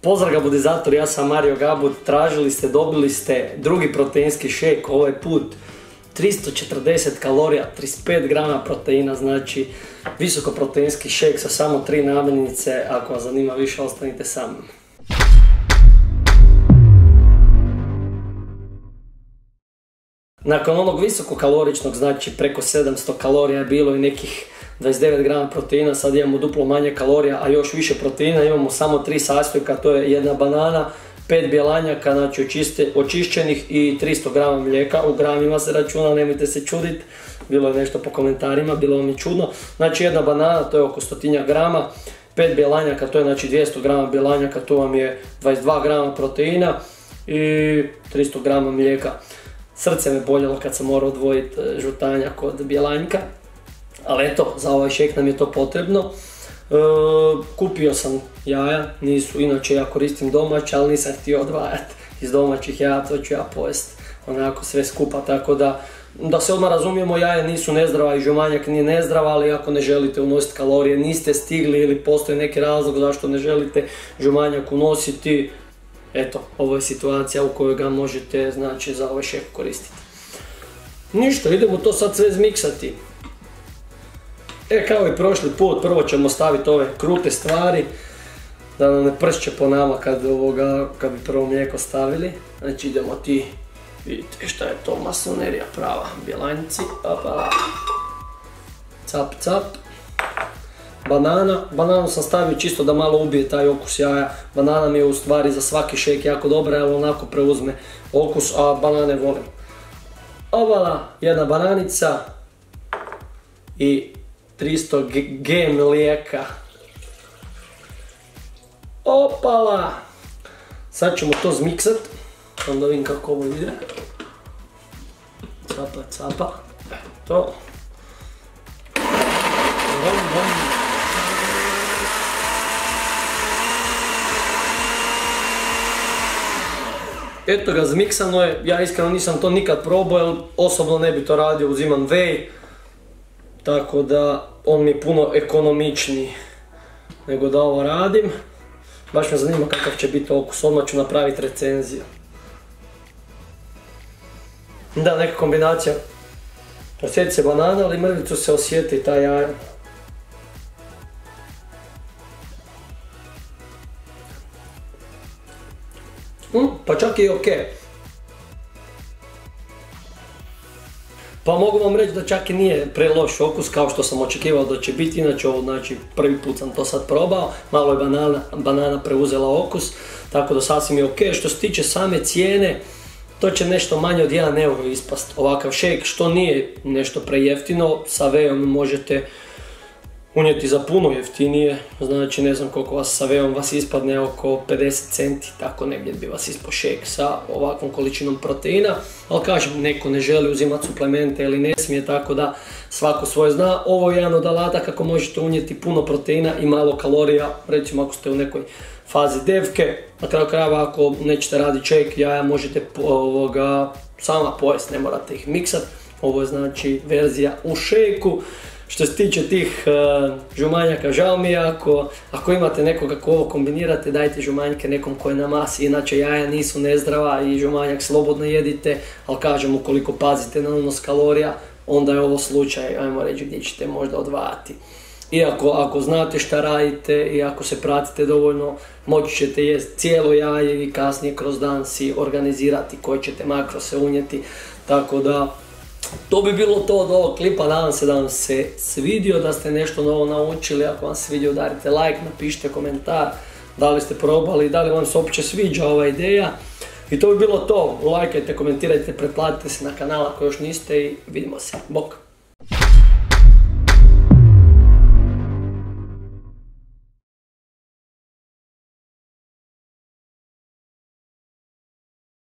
Pozdrav gabudizatori, ja sam Mario Gabud, tražili ste, dobili ste drugi proteinski šejk, ovaj put 340 kalorija, 35 grama proteina, znači visokoproteinski šejk sa samo 3 namirnice, ako vas zanima više ostanite sa mnom. Nakon onog visokokaloričnog, znači preko 700 kalorija je bilo i nekih 29 grama proteina, sad imamo duplo manje kalorija, a još više proteina, imamo samo 3 sastojka, to je jedna banana, 5 bjelanjaka, znači očišćenih i 300 grama mlijeka, u gramima se računa, nemojte se čuditi, bilo je nešto po komentarima, bilo vam je čudno, znači jedna banana, to je oko 100 grama, 5 bjelanjaka, to je znači 200 grama bjelanjaka, to vam je 22 grama proteina i 300 grama mlijeka. Srce me boljelo kad sam morao odvojiti žutanjak od bjelanjka, ali eto, za ovaj šejk nam je to potrebno. Kupio sam jaja, nisu, inače ja koristim domaće, ali nisam htio odvajati iz domaćih jaja, to ću ja pojesti onako sve skupa, tako da se odmah razumijemo, jaja nisu nezdrava i žumanjak nije nezdrava, ali ako ne želite unositi kalorije, niste stigli ili postoji neki razlog zašto ne želite žumanjak unositi, eto, ovo je situacija u kojoj ga možete, znači, za ovaj šejk koristiti. Ništa, idemo to sad sve zmiksati. Kao i prošli put, prvo ćemo staviti ove krute stvari, da nam ne pršće po nama kad bi prvo mlijeko stavili. Znači idemo ti, vidite šta je to masonerija prava, bjelanjci, cap cap. Bananu sam stavio čisto da malo ubije taj okus jaja, banana mi je u stvari za svaki šejk jako dobra jer onako preuzme okus, a banane volim. Ovala, jedna bananica i 300 g mlijeka. Opala! Sad ćemo to zmiksat, onda vidim kako ovo ide. Capa, capa, to. Eto ga, zmiksano je, ja iskreno nisam to nikad probao, jer osobno ne bi to radio, uzimam whey, tako da on mi je puno ekonomičniji nego da ovo radim. Baš me zanima kakav će biti okus, odmah ću napraviti recenziju. Da, neka kombinacija, osjeti se banana, ali mrvicu se osjeti i ta jaja. Pa čak i ok. Pa mogu vam reći da čak i nije preloš okus kao što sam očekivao da će biti, inače ovo, znači, prvi put sam to sad probao, malo je banana preuzela okus, tako da sasvim je ok. Što se tiče same cijene, to će nešto manje od 1 euro ispast ovakav šejk, što nije nešto prejeftino, sa wheyom možete unijeti za puno jeftinije, znači ne znam koliko vas sa wheyom vas ispadne, oko 50 centi, tako negdje bi vas ispao šejk sa ovakvom količinom proteina, ali kažem, neko ne želi uzimati suplemente ili ne smije, tako da svako svoje zna. Ovo je jedan od alata kako možete unijeti puno proteina i malo kalorija, recimo ako ste u nekoj fazi devke, na kraju krajeva ako nećete raditi šejk, jaja možete sama pojesti, ne morate ih miksati, ovo je znači verzija u šejku. Što se tiče tih žumanjaka, žao mi je ako imate nekoga ko ovo kombinirate, dajte žumanjke nekom ko je na masi, inače jaja nisu nezdrava i žumanjak slobodno jedite, ali kažem, ukoliko pazite na unos kalorija, onda je ovo slučaj, ajmo reći, gdje ćete možda odvajati. Iako ako znate šta radite i ako se pratite dovoljno, moći ćete jesti cijelo jaje i kasnije kroz dan si organizirati koje ćete makrose unijeti, tako da to bi bilo to od ovog klipa. Nadam se da vam se svidio, da ste nešto novo naučili. Ako vam se svidio, udarite like, napišite komentar da li ste probali, da li vam se uopće sviđa ova ideja. I to bi bilo to. Lajkajte, komentirajte, pretplatite se na kanal ako još niste i vidimo se. Bok!